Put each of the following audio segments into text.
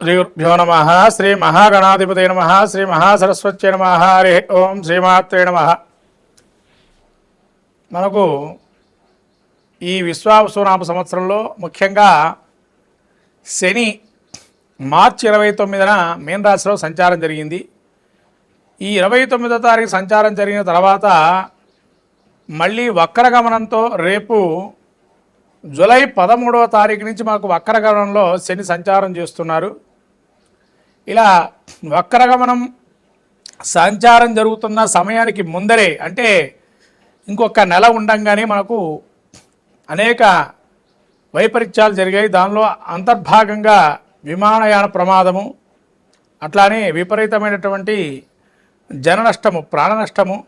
శ్రీగురుభ్యో నమ. శ్రీ మహాగణాధిపతే నమ. శ్రీ మహాసరస్వత్యై నమ. హరి ఓం శ్రీమాత్రే నమ. మనకు ఈ విశ్వావసునామ సంవత్సరంలో ముఖ్యంగా శని మార్చి 29న మీన రాశిలో సంచారం జరిగింది. ఈ 29వ తారీఖు సంచారం జరిగిన తర్వాత మళ్ళీ వక్రగమనంతో రేపు జూలై 13వ తారీఖు నుంచి మనకు వక్రగమనంలో శని సంచారం చేస్తున్నారు. ఇలా వక్రగమనం సంచారం జరుగుతున్న సమయానికి ముందరే అంటే ఇంకొక నెల ఉండంగానే మనకు అనేక వైపరీత్యాలు జరిగాయి. దానిలో అంతర్భాగంగా విమానయాన ప్రమాదము, అట్లానే విపరీతమైనటువంటి జన నష్టము, ప్రాణ నష్టము,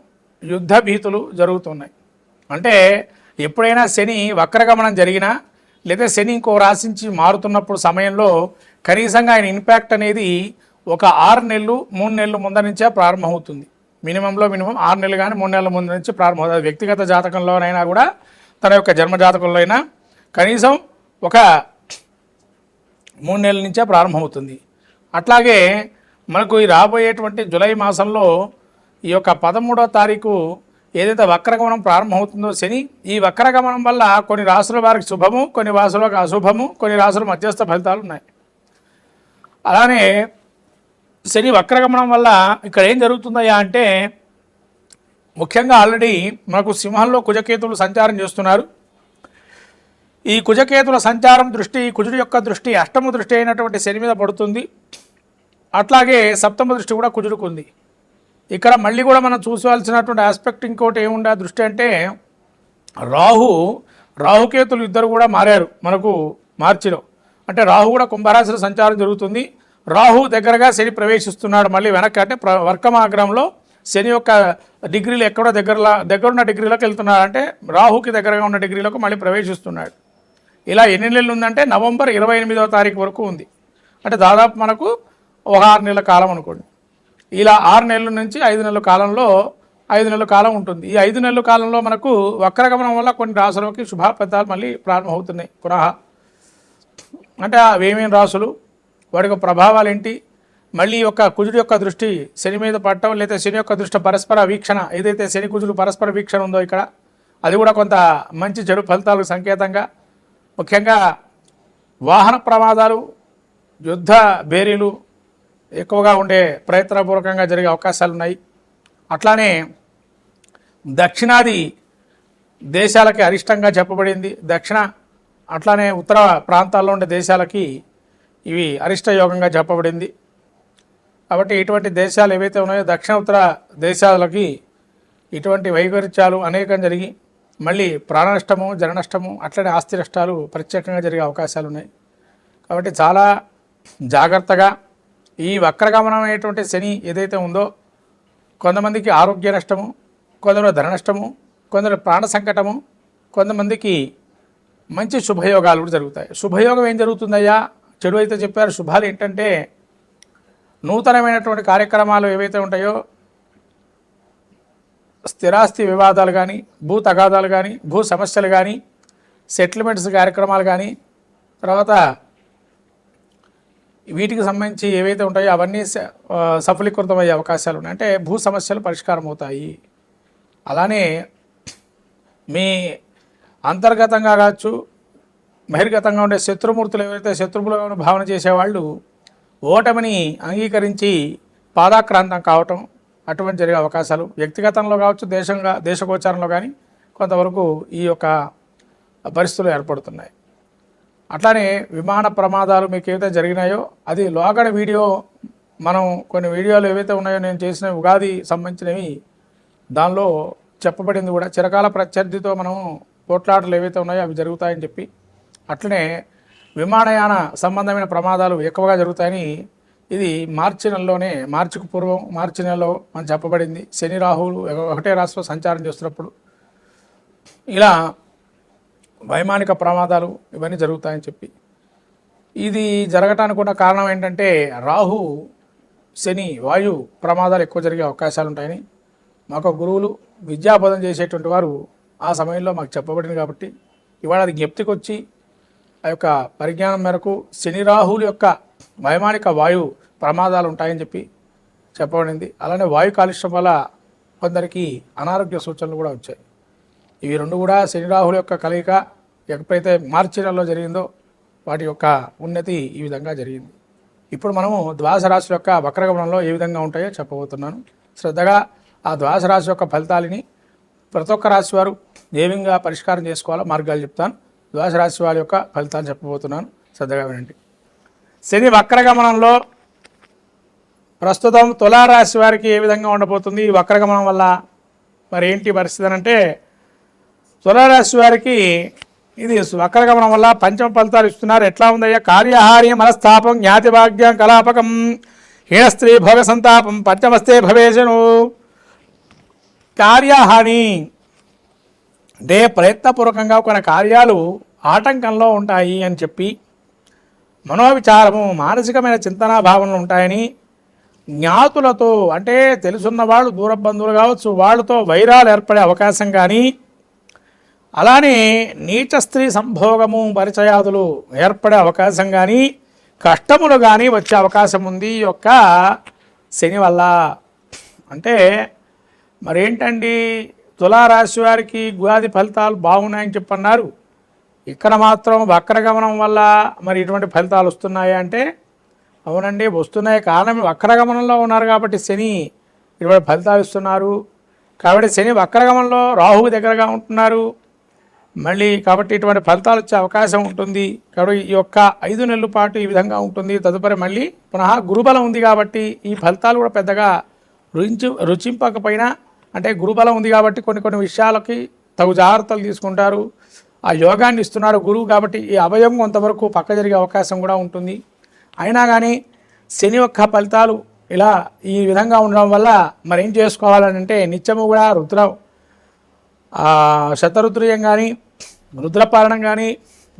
యుద్ధ భీతులు జరుగుతున్నాయి. అంటే ఎప్పుడైనా శని వక్రగమనం జరిగినా లేదా శని ఇంకో రాశించి మారుతున్నప్పుడు సమయంలో కనీసంగా ఆయన ఇంపాక్ట్ అనేది ఒక 6 నెలలు 3 నెలలు ముందు నుంచే ప్రారంభమవుతుంది. మినిమం 6 నెలలు కానీ 3 నెలల ముందు నుంచి ప్రారంభమవుతుంది. వ్యక్తిగత జాతకంలోనైనా కూడా తన యొక్క జన్మ జాతకంలో అయినా కనీసం ఒక 3 నెలల నుంచే ప్రారంభమవుతుంది. అట్లాగే మనకు ఈ రాబోయేటువంటి జూలై మాసంలో ఈ యొక్క 13వ తారీఖు ఏదైతే వక్రగమనం ప్రారంభమవుతుందో శని, ఈ వక్రగమనం వల్ల కొన్ని రాశుల వారికి శుభము, కొన్ని రాశులకు అశుభము, కొన్ని రాశుల మధ్యస్థ ఫలితాలు ఉన్నాయి. అలానే శని వక్రగమనం వల్ల ఇక్కడ ఏం జరుగుతుందయ్యా అంటే ముఖ్యంగా ఆల్రెడీ మనకు సింహంలో కుజకేతువులు సంచారం చేస్తున్నారు. ఈ కుజకేతుల సంచారం దృష్టి, కుజుడి యొక్క దృష్టి అష్టమ దృష్టి అయినటువంటి శని మీద పడుతుంది. అట్లాగే సప్తమ దృష్టి కూడా కుజుడికి ఉంది. ఇక్కడ మళ్ళీ కూడా మనం చూసుకోవాల్సినటువంటి ఆస్పెక్ట్ ఇంకోటి ఏముండే దృష్టి అంటే రాహుకేతులు ఇద్దరు కూడా మారారు మనకు మార్చిలో. అంటే రాహు కూడా కుంభరాశిలో సంచారం జరుగుతుంది. రాహు దగ్గరగా శని ప్రవేశిస్తున్నాడు మళ్ళీ వెనక్కి. అంటే వర్కమాగ్రహంలో శని యొక్క డిగ్రీలు ఎక్కడో దగ్గరున్న డిగ్రీలోకి వెళ్తున్నాడు. అంటే రాహుకి దగ్గరగా ఉన్న డిగ్రీలోకి మళ్ళీ ప్రవేశిస్తున్నాడు. ఇలా ఎన్ని నెలలు ఉందంటే నవంబర్ 28వ తారీఖు వరకు ఉంది. అంటే దాదాపు మనకు ఒక 6 నెలల కాలం అనుకోండి. ఇలా 6 నెలల నుంచి 5 నెలల కాలంలో 5 నెలల కాలం ఉంటుంది. ఈ 5 నెలల కాలంలో మనకు వక్రగమనం వల్ల కొన్ని రాశులకి శుభఫలితాలు మళ్ళీ ప్రారంభమవుతున్నాయి పునః. అంటే అవేమేమి రాశులు, వాటి ప్రభావాలు ఏంటి, మళ్ళీ యొక్క కుజుడి యొక్క దృష్టి శని మీద పడటం, లేదా శని యొక్క దృష్టి పరస్పర వీక్షణ, ఏదైతే శని కుజుడు పరస్పర వీక్షణ ఉందో ఇక్కడ అది కూడా కొంత మంచి చెడు ఫలితాలకు సంకేతంగా. ముఖ్యంగా వాహన ప్రమాదాలు, యుద్ధ బేరీలు ఎక్కువగా ఉండే ప్రయత్నపూర్వకంగా జరిగే అవకాశాలు ఉన్నాయి. అట్లానే దక్షిణాది దేశాలకి అరిష్టంగా చెప్పబడింది. అట్లానే ఉత్తర ప్రాంతాల్లో ఉండే దేశాలకి ఇవి అరిష్ట యోగంగా చెప్పబడింది. కాబట్టి ఇటువంటి దేశాలు ఏవైతే ఉన్నాయో దక్షిణ ఉత్తర దేశాలకి ఇటువంటి వైపరీత్యాలు అనేకం జరిగి మళ్ళీ ప్రాణ నష్టము, జన నష్టము, అట్లనే ఆస్తి నష్టాలు ప్రత్యేకంగా జరిగే అవకాశాలు ఉన్నాయి. కాబట్టి చాలా జాగ్రత్తగా ఈ వక్రగమనం అనేటువంటి శని ఏదైతే ఉందో కొంతమందికి ఆరోగ్య నష్టము, కొందరు ధన నష్టము, కొందరు ప్రాణ సంకటము, కొంతమందికి మంచి శుభయోగాలు కూడా జరుగుతాయి. శుభయోగం ఏం జరుగుతుందయ్యా, చెడు అయితే చెప్పారు. శుభాలు ఏంటంటే నూతనమైనటువంటి కార్యక్రమాలు ఏవైతే ఉంటాయో స్థిరాస్తి వివాదాలు కానీ, భూ తగాదాలు కానీ, భూ సమస్యలు కానీ, సెటిల్మెంట్స్ కార్యక్రమాలు కానీ, తర్వాత వీటికి సంబంధించి ఏవైతే ఉంటాయో అవన్నీ సఫలీకృతమయ్యే అవకాశాలు ఉన్నాయి. అంటే భూ సమస్యలు పరిష్కారం అవుతాయి. అలానే మీ అంతర్గతంగా కావచ్చు, బహిర్గతంగా ఉండే శత్రుమూర్తులు ఎవరైతే శత్రువులను భావన చేసేవాళ్ళు ఓటమిని అంగీకరించి పాదాక్రాంతం కావటం అటువంటి జరిగే అవకాశాలు వ్యక్తిగతంలో కావచ్చు, దేశగోచారంలో కానీ కొంతవరకు ఈ యొక్క పరిస్థితులు ఏర్పడుతున్నాయి. అట్లానే విమాన ప్రమాదాలు మీకు ఏవైతే జరిగినాయో అది లోగడ వీడియో, మనం కొన్ని వీడియోలు ఏవైతే ఉన్నాయో నేను చేసిన ఉగాది సంబంధించినవి దానిలో చెప్పబడింది కూడా. చిరకాల ప్రత్యర్థితో మనం పోట్లాటలు ఏవైతే ఉన్నాయో అవి జరుగుతాయని చెప్పి, అట్లనే విమానయాన సంబంధమైన ప్రమాదాలు ఎక్కువగా జరుగుతాయని ఇది మార్చి నెలలోనే, మార్చికి పూర్వం మార్చి నెలలో మనం చెప్పబడింది. శని రాహువులు ఒకటే రాశిలో సంచారం చేస్తున్నప్పుడు ఇలా వైమానిక ప్రమాదాలు ఇవన్నీ జరుగుతాయని చెప్పి, ఇది జరగటానికి కూడా కారణం ఏంటంటే రాహు శని వాయు ప్రమాదాలు ఎక్కువ జరిగే అవకాశాలు ఉంటాయని మాకు గురువులు విద్యాబోధన చేసేటువంటి వారు ఆ సమయంలో మాకు చెప్పబడింది. కాబట్టి ఇవాళ అది జ్ఞప్తికి వచ్చి ఆ యొక్క పరిజ్ఞానం మేరకు శని రాహువుల యొక్క వైమానిక వాయు ప్రమాదాలు ఉంటాయని చెప్పి చెప్పబడింది. అలానే వాయు కాలుష్యం వల్ల కొందరికి అనారోగ్య సూచనలు కూడా వచ్చాయి. ఇవి రెండు కూడా శని రాహుల యొక్క కలయిక ఎప్పుడైతే మార్చి నెలలో జరిగిందో వాటి యొక్క ఉన్నతి ఈ విధంగా జరిగింది. ఇప్పుడు మనము ద్వాదశ రాశుల యొక్క వక్రగమనంలో ఏ విధంగా ఉంటాయో చెప్పబోతున్నాను. శ్రద్ధగా ఆ ద్వాదశ రాశి యొక్క ఫలితాలని ప్రతి ఒక్క రాశి వారు ఏ విధంగా పరిష్కారం చేసుకోవాలో మార్గాలు చెప్తాను. ద్వాదశ రాశి వారి యొక్క ఫలితాలు చెప్పబోతున్నాను, శ్రద్ధగా వినండి. శని వక్రగమనంలో ప్రస్తుతం తులారాశి వారికి ఏ విధంగా ఉండబోతుంది ఈ వక్రగమనం వల్ల మరి ఏంటి పరిస్థితి అని అంటే, తులారాశి వారికి ఇది వక్రగమనం వల్ల పంచమ ఫలితాలు ఇస్తున్నారు. ఎట్లా ఉందయ్యా? కార్యహార్యం మనస్తాపం జ్ఞాతి భాగ్యం కలాపకం హీనస్త్రీ భోగ సంతాపం పంచమస్తే భవేశను. కార్యహాని అంటే ప్రయత్నపూర్వకంగా కొన్ని కార్యాలు ఆటంకంలో ఉంటాయి అని చెప్పి, మనోవిచారము మానసికమైన చింతనా భావనలు ఉంటాయని, జ్ఞాతులతో అంటే తెలుసున్న వాళ్ళు దూర బంధువులు కావచ్చు వాళ్ళతో వైరాలు ఏర్పడే అవకాశం కానీ, అలానే నీచ స్త్రీ సంభోగము పరిచయాదులు ఏర్పడే అవకాశం కానీ, కష్టములు కానీ వచ్చే అవకాశం ఉంది ఈ యొక్క శని వల్ల. అంటే మరేంటండి, తులారాశి వారికి ఉగాది ఫలితాలు బాగున్నాయని చెప్పన్నారు, ఇక్కడ మాత్రం వక్రగమనం వల్ల మరి ఇటువంటి ఫలితాలు వస్తున్నాయి అంటే అవునండి వస్తున్నాయి. కారణం వక్రగమనంలో ఉన్నారు కాబట్టి శని ఇటువంటి ఫలితాలు ఇస్తున్నారు. కాబట్టి శని వక్రగమనంలో రాహువు దగ్గరగా ఉంటున్నారు మళ్ళీ, కాబట్టి ఇటువంటి ఫలితాలు వచ్చే అవకాశం ఉంటుంది. కాబట్టి ఈ యొక్క 5 నెలల పాటు ఈ విధంగా ఉంటుంది. తదుపరి మళ్ళీ పునః గురుబలం ఉంది కాబట్టి ఈ ఫలితాలు కూడా పెద్దగా రుచింపకపోయినా, అంటే గురుబలం ఉంది కాబట్టి కొన్ని విషయాలకి తగు జాగ్రత్తలు తీసుకుంటారు. ఆ యోగాన్ని ఇస్తున్నారు గురువు కాబట్టి ఈ అభయం కొంతవరకు పక్క జరిగే అవకాశం కూడా ఉంటుంది. అయినా కానీ శని యొక్క ఫలితాలు ఇలా ఈ విధంగా ఉండడం వల్ల మరి ఏం చేసుకోవాలని అంటే, నిత్యము కూడా శతరుద్రీయం కానీ, రుద్రపారణం కానీ,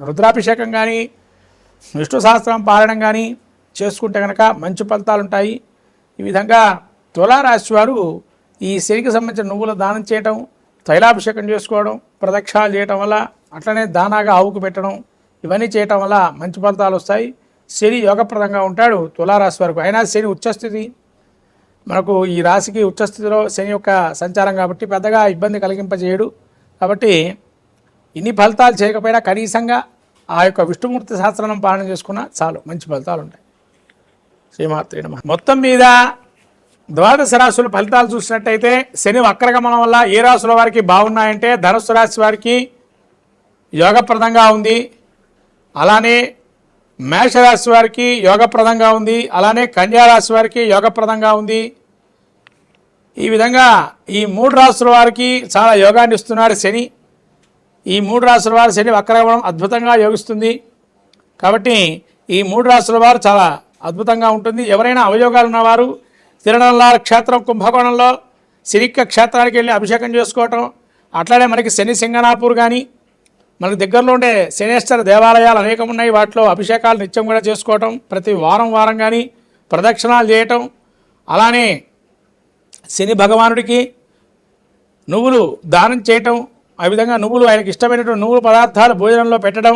రుద్రాభిషేకం కానీ, విష్ణు సహస్రం పారాయణం కానీ చేసుకుంటే కనుక మంచి ఫలితాలు ఉంటాయి. ఈ విధంగా తులారాశి వారు ఈ శనికి సంబంధించిన నువ్వుల దానం చేయటం, తైలాభిషేకం చేసుకోవడం, ప్రదక్షిణాలు చేయటం వల్ల, అట్లనే దానాగా ఆవుకు పెట్టడం, ఇవన్నీ చేయటం వల్ల మంచి ఫలితాలు వస్తాయి. శని యోగప్రదంగా ఉంటాడు తులారాశి వరకు. అయినా శని ఉచ్చస్థితి, మనకు ఈ రాశికి ఉచ్చస్థితిలో శని యొక్క సంచారం కాబట్టి పెద్దగా ఇబ్బంది కలిగింపజేయడు. కాబట్టి ఇన్ని ఫలితాలు చేయకపోయినా కనీసంగా ఆ యొక్క విష్ణుమూర్తి సహస్రనామం పాలన చేసుకున్నా చాలు, మంచి ఫలితాలు ఉంటాయి. శ్రీమాత్రే నమః. మొత్తం మీద ద్వాదశ రాశుల ఫలితాలు చూసినట్టయితే శని వక్రగమనం వల్ల ఏ రాశుల వారికి బాగున్నాయంటే, ధనుస్సు రాశి వారికి యోగప్రదంగా ఉంది, అలానే మేషరాశి వారికి యోగప్రదంగా ఉంది, అలానే కన్యారాశి వారికి యోగప్రదంగా ఉంది. ఈ విధంగా ఈ 3 రాశుల వారికి చాలా యోగాన్ని ఇస్తున్నాడు శని. ఈ 3 రాశుల వారు శని వక్రగమనం అద్భుతంగా యోగిస్తుంది. కాబట్టి ఈ 3 రాశుల వారు చాలా అద్భుతంగా ఉంటుంది. ఎవరైనా అవయోగాలు ఉన్నవారు తిరునల్లార క్షేత్రం కుంభకోణంలో శనిక్క క్షేత్రానికి వెళ్ళి అభిషేకం చేసుకోవటం, అట్లానే మనకి శని సింగనాపూర్ కానీ మనకు దగ్గరలో ఉండే శనేశ్వర దేవాలయాలు అనేకం ఉన్నాయి, వాటిలో అభిషేకాలు నిత్యం కూడా చేసుకోవటం, ప్రతి వారం కానీ ప్రదక్షిణాలు చేయటం, అలానే శని భగవానుడికి నువ్వులు దానం చేయటం, ఆ విధంగా నువ్వులు ఆయనకి ఇష్టమైనటువంటి నువ్వుల పదార్థాలు భోజనంలో పెట్టడం,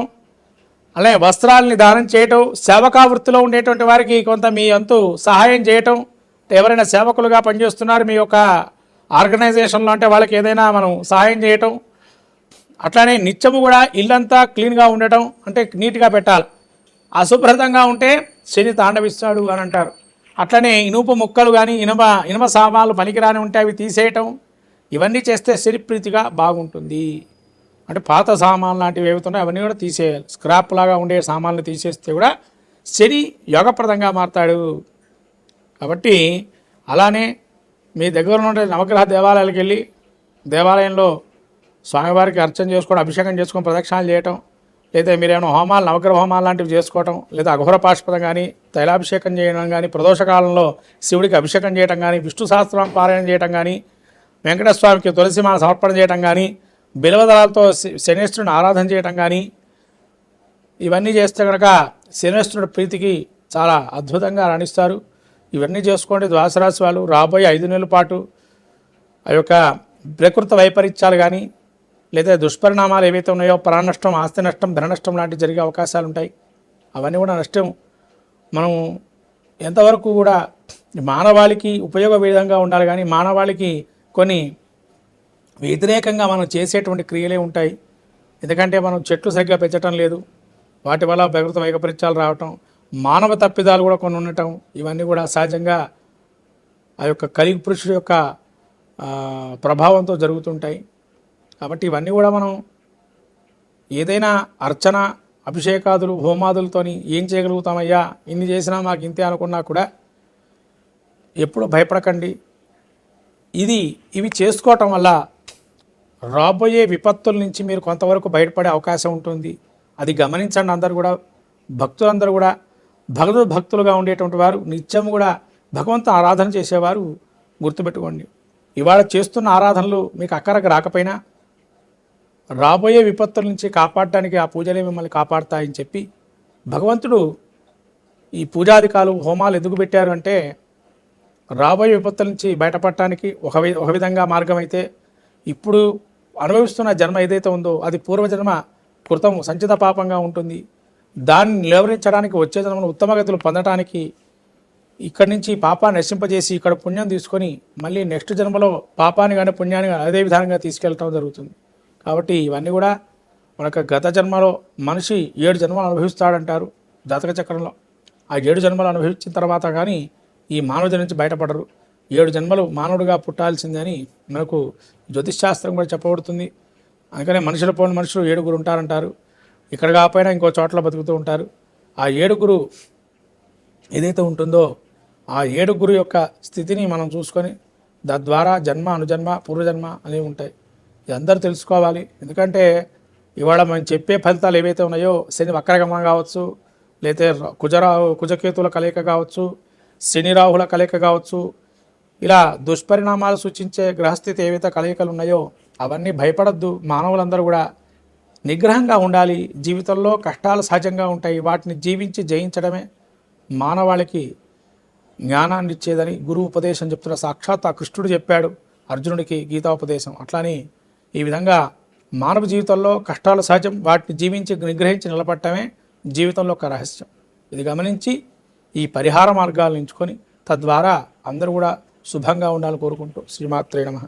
అలాగే వస్త్రాలని దానం చేయటం, సేవకా వృత్తిలో ఉండేటువంటి వారికి కొంత మీ అంతు సహాయం చేయటం, ఎవరైనా సేవకులుగా పనిచేస్తున్నారు మీ యొక్క ఆర్గనైజేషన్లో అంటే వాళ్ళకి ఏదైనా మనం సహాయం చేయటం, అట్లానే నిత్యము కూడా ఇల్లంతా క్లీన్గా ఉండటం, అంటే నీట్గా పెట్టాలి. అశుభ్రతంగా ఉంటే శని తాండవిస్తాడు అని అంటారు. అట్లనే ఇనుప ముక్కలు కానీ ఇనుప సామాన్లు పనికిరాని ఉంటే అవి తీసేయటం, ఇవన్నీ చేస్తే శని ప్రీతిగా బాగుంటుంది. అంటే పాత సామాన్లు లాంటివి ఏవైతున్నాయో అవన్నీ కూడా తీసేయాలి. స్క్రాప్ లాగా ఉండే సామాన్లు తీసేస్తే కూడా శని యోగప్రదంగా మారుతాడు. కాబట్టి అలానే మీ దగ్గర ఉండే నవగ్రహ దేవాలయాలకు వెళ్ళి దేవాలయంలో స్వామివారికి అర్చన చేసుకోవడం, అభిషేకం చేసుకొని ప్రదక్షిణాలు చేయటం, లేదా మీరేమైనా హోమాలు నవగ్రహ హోమాలు లాంటివి చేసుకోవటం, లేదా అఘోర పాశుపతం కానీ తైలాభిషేకం చేయడం కానీ, ప్రదోషకాలంలో శివుడికి అభిషేకం చేయడం కానీ, విష్ణు సహస్రనామ పారాయణం చేయడం కానీ, వెంకటస్వామికి తులసిమాల సమర్పణ చేయడం కానీ, బిల్వదళాలతో శనేశ్వరుని ఆరాధన చేయడం కానీ, ఇవన్నీ చేస్తే కనుక శనేశ్వరుడి ప్రీతికి చాలా అద్భుతంగా రాణిస్తారు. ఇవన్నీ చేసుకోండి ద్వాదశ రాశి వాళ్ళు. రాబోయే 5 నెలల పాటు ఆ యొక్క ప్రకృతి వైపరీత్యాలు కానీ లేదా దుష్పరిణామాలు ఏవైతే ఉన్నాయో, ప్రాణ నష్టం, ఆస్తి నష్టం, ధన నష్టం లాంటివి జరిగే అవకాశాలు ఉంటాయి. అవన్నీ కూడా నష్టం మనం ఎంతవరకు కూడా మానవాళికి ఉపయోగ విధంగా ఉండాలి, కానీ మానవాళికి కొన్ని వ్యతిరేకంగా మనం చేసేటువంటి క్రియలే ఉంటాయి. ఎందుకంటే మనం చెట్లు సరిగ్గా పెంచడం లేదు, వాటి వల్ల ప్రకృతి వైపరీత్యాలు రావటం, మానవ తప్పిదాలు కూడా కొన్ని ఉండటం, ఇవన్నీ కూడా సహజంగా ఆ యొక్క కలిగి పురుషుడు యొక్క ప్రభావంతో జరుగుతుంటాయి. కాబట్టి ఇవన్నీ కూడా మనం ఏదైనా అర్చన, అభిషేకాదులు, హోమాదులతోని ఏం చేయగలుగుతామయ్యా, ఇన్ని చేసినా మాకు ఇంతే అనుకున్నా కూడా ఎప్పుడు భయపడకండి. ఇవి చేసుకోవటం వల్ల రాబోయే విపత్తుల నుంచి మీరు కొంతవరకు బయటపడే అవకాశం ఉంటుంది. అది గమనించండి. అందరూ కూడా భక్తులందరూ కూడా భక్తులుగా ఉండేటువంటి వారు నిత్యం కూడా భగవంతు ఆరాధన చేసేవారు గుర్తుపెట్టుకోండి. ఇవాళ చేస్తున్న ఆరాధనలు మీకు అక్కరకు రాకపోయినా రాబోయే విపత్తుల నుంచి కాపాడడానికి ఆ పూజలే మిమ్మల్ని కాపాడుతాయని చెప్పి భగవంతుడు ఈ పూజాధికాలు, హోమాలు ఎందుకు పెట్టారు అంటే రాబోయే విపత్తుల నుంచి బయటపడటానికి ఒక విధంగా మార్గం అయితే, ఇప్పుడు అనుభవిస్తున్న జన్మ ఏదైతే ఉందో అది పూర్వజన్మ కృతం సంచిత పాపంగా ఉంటుంది. దాన్ని నిలవరించడానికి, వచ్చే జన్మను ఉత్తమగతులు పొందడానికి, ఇక్కడి నుంచి పాపాన్ని నశింపజేసి ఇక్కడ పుణ్యం తీసుకొని మళ్ళీ నెక్స్ట్ జన్మలో పాపాన్ని కానీ పుణ్యాన్ని కానీ అదే విధంగా తీసుకెళ్ళటం జరుగుతుంది. కాబట్టి ఇవన్నీ కూడా మనకు గత జన్మలో మనిషి 7 జన్మలు అనుభవిస్తాడంటారు జాతక చక్రంలో. ఆ 7 జన్మలు అనుభవించిన తర్వాత కానీ ఈ మానవుడి నుంచి బయటపడరు. 7 జన్మలు మానవుడిగా పుట్టాల్సిందని మనకు జ్యోతిష్శాస్త్రం కూడా చెప్పబడుతుంది. అందుకనే మనుషుల పోని మనుషులు 7 ఉంటారంటారు. ఇక్కడ కాకపోయినా ఇంకో చోట్ల బతుకుతూ ఉంటారు. ఆ 7 ఏదైతే ఉంటుందో ఆ 7 యొక్క స్థితిని మనం చూసుకొని తద్వారా జన్మ, అనుజన్మ, పూర్వజన్మ అనేవి ఉంటాయి. ఇది అందరూ తెలుసుకోవాలి. ఎందుకంటే ఇవాళ మనం చెప్పే ఫలితాలు ఏవైతే ఉన్నాయో, శని వక్రగమనం కావచ్చు, లేతే కుజకేతుల కలయిక కావచ్చు, శని రాహుల కలయిక కావచ్చు, ఇలా దుష్పరిణామాలు సూచించే గ్రహస్థితి ఏవైతే కలయికలు ఉన్నాయో అవన్నీ భయపడద్దు. మానవులందరూ కూడా నిగ్రహంగా ఉండాలి. జీవితంలో కష్టాలు సహజంగా ఉంటాయి, వాటిని జీవించి జయించడమే మానవాళికి జ్ఞానాన్ని ఇచ్చేదని గురువు ఉపదేశం చెప్తున్న సాక్షాత్ ఆ కృష్ణుడు చెప్పాడు అర్జునుడికి గీతాపదేశం. అట్లానే ఈ విధంగా మానవ జీవితంలో కష్టాలు సహజం, వాటిని జీవించి నిగ్రహించి నిలబడటమే జీవితంలో ఒక రహస్యం. ఇది గమనించి ఈ పరిహార మార్గాలను ఎంచుకొని తద్వారా అందరూ కూడా శుభంగా ఉండాలని కోరుకుంటూ శ్రీమాత్రే నమః.